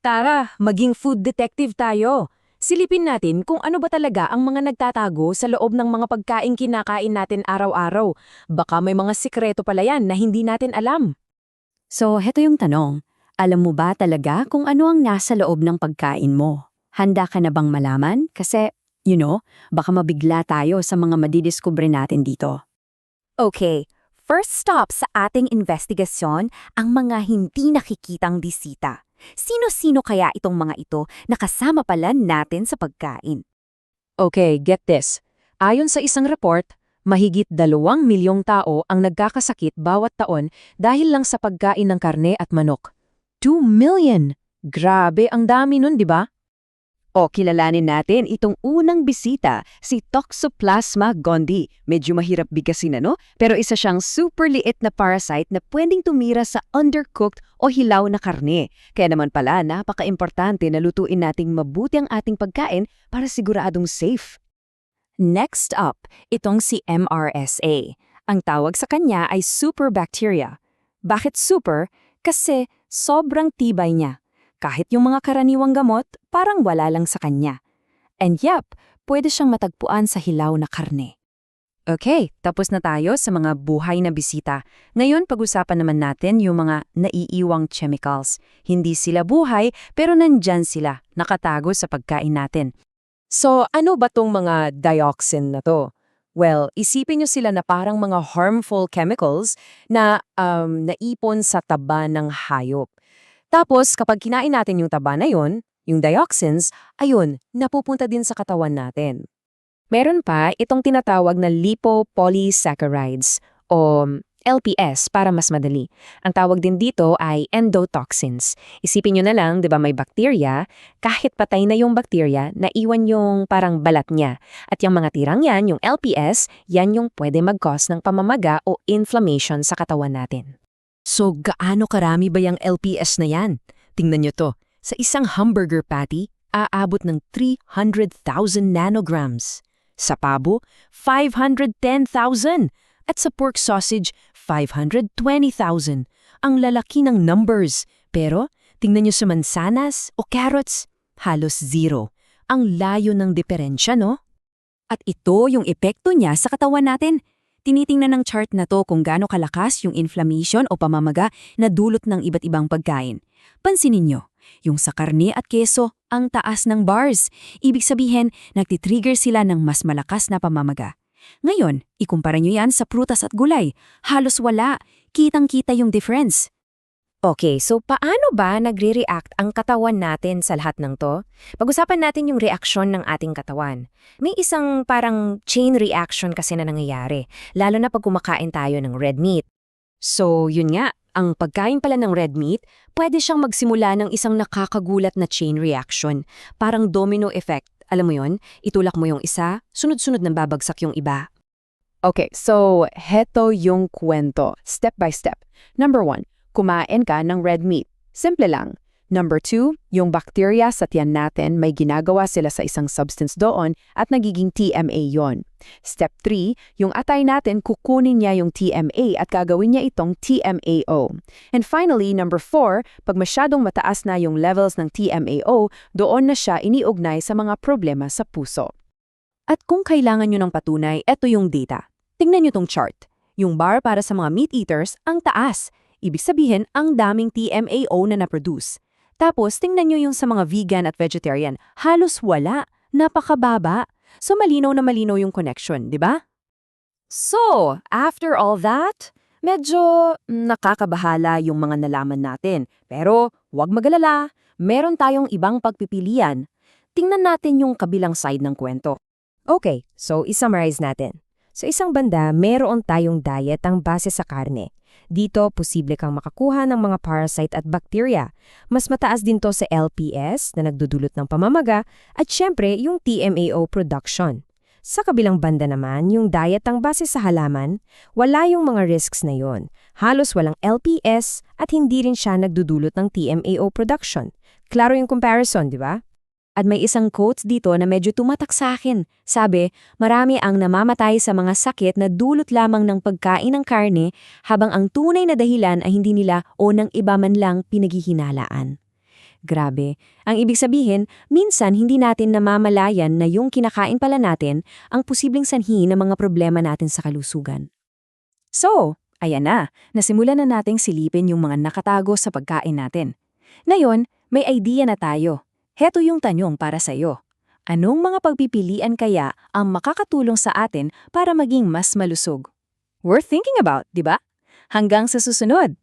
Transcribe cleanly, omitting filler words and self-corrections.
Tara, maging food detective tayo. Silipin natin kung ano ba talaga ang mga nagtatago sa loob ng mga pagkaing kinakain natin araw-araw. Baka may mga sikreto pala yan na hindi natin alam. So, heto yung tanong. Alam mo ba talaga kung ano ang nasa loob ng pagkain mo? Handa ka na bang malaman? Kasi, baka mabigla tayo sa mga madidiskubre natin dito. Okay, first stop sa ating investigasyon ang mga hindi nakikitang bisita. Sino-sino kaya itong mga ito na kasama pala natin sa pagkain? Okay, get this. Ayon sa isang report, mahigit 2 milyong tao ang nagkakasakit bawat taon dahil lang sa pagkain ng karne at manok. 2 million! Grabe, ang dami nun, di ba? O kilalanin natin itong unang bisita, si Toxoplasma gondii. Medyo mahirap bigkasin pero isa siyang super liit na parasite na pwedeng tumira sa undercooked o hilaw na karne. Kaya naman pala napaka-importante na lutuin nating mabuti ang ating pagkain para siguradong safe. Next up, itong si MRSA. Ang tawag sa kanya ay superbacteria. Bakit super? Kasi sobrang tibay niya. Kahit yung mga karaniwang gamot, parang wala lang sa kanya. And yep, pwede siyang matagpuan sa hilaw na karne. Okay, tapos na tayo sa mga buhay na bisita. Ngayon, pag-usapan naman natin yung mga naiiwang chemicals. Hindi sila buhay, pero nandyan sila, nakatago sa pagkain natin. So, ano ba tong mga dioxin na to? Well, isipin nyo sila na parang mga harmful chemicals na naipon sa taba ng hayop. Tapos, kapag kinain natin yung taba na yun, yung dioxins, ayun, napupunta din sa katawan natin. Meron pa itong tinatawag na lipopolysaccharides o LPS para mas madali. Ang tawag din dito ay endotoxins. Isipin nyo na lang, di ba may bakterya, kahit patay na yung bakterya, naiwan yung parang balat niya. At yung mga tirang yan, yung LPS, yan yung pwede mag-cause ng pamamaga o inflammation sa katawan natin. So, gaano karami ba yung LPS na yan? Tingnan nyo to. Sa isang hamburger patty, aabot ng 300,000 nanograms. Sa pabo, 510,000. At sa pork sausage, 520,000. Ang lalaki ng numbers. Pero, tingnan nyo sa mansanas o carrots, halos zero. Ang layo ng diferensya, no? At ito yung epekto niya sa katawan natin. Tinitingnan ng chart na to kung gaano kalakas yung inflammation o pamamaga na dulot ng iba't ibang pagkain. Pansinin nyo, yung sa karne at keso, ang taas ng bars. Ibig sabihin, nagtitrigger sila ng mas malakas na pamamaga. Ngayon, ikumpara nyo yan sa prutas at gulay. Halos wala. Kitang-kita yung difference. Okay, so paano ba nagre-react ang katawan natin sa lahat ng to? Pag-usapan natin yung reaksyon ng ating katawan. May isang parang chain reaction kasi na nangyayari, lalo na pag kumakain tayo ng red meat. So, yun nga, ang pagkain pala ng red meat, pwede siyang magsimula ng isang nakakagulat na chain reaction. Parang domino effect. Alam mo yun, itulak mo yung isa, sunod-sunod nang babagsak yung iba. Okay, so heto yung kwento, step by step. Number 1. Kumain ka ng red meat. Simple lang. Number 2, yung bacteria sa tiyan natin may ginagawa sila sa isang substance doon at nagiging TMA yon. Step 3, yung atay natin kukunin niya yung TMA at gagawin niya itong TMAO. And finally, number 4, pag masyadong mataas na yung levels ng TMAO, doon na siya iniugnay sa mga problema sa puso. At kung kailangan nyo ng patunay, eto yung data. Tingnan nyo tong chart. Yung bar para sa mga meat eaters, ang taas. Ibig sabihin, ang daming TMAO na na-produce. Tapos, tingnan nyo yung sa mga vegan at vegetarian, halos wala, napakababa. So, malinaw na malinaw yung connection, di ba? So, after all that, medyo nakakabahala yung mga nalaman natin. Pero, huwag magalala, meron tayong ibang pagpipilian. Tingnan natin yung kabilang side ng kwento. Okay, so isummarize natin. Sa isang banda, meron tayong diet ang base sa karne. Dito, posible kang makakuha ng mga parasite at bacteria. Mas mataas din to sa LPS na nagdudulot ng pamamaga at syempre yung TMAO production. Sa kabilang banda naman, yung diet ang base sa halaman, wala yung mga risks na yon. Halos walang LPS at hindi rin siya nagdudulot ng TMAO production. Klaro yung comparison, di ba? At may isang quotes dito na medyo tumatak sa akin. Sabi, marami ang namamatay sa mga sakit na dulot lamang ng pagkain ng karne habang ang tunay na dahilan ay hindi nila o ng iba man lang pinaghihinalaan. Grabe. Ang ibig sabihin, minsan hindi natin namamalayan na yung kinakain pala natin ang posibleng sanhi ng mga problema natin sa kalusugan. So, ayan na, nasimulan na nating silipin yung mga nakatago sa pagkain natin. Ngayon, may idea na tayo. Heto yung tanong para sa'yo. Anong mga pagpipilian kaya ang makakatulong sa atin para maging mas malusog? Worth thinking about, di ba? Hanggang sa susunod!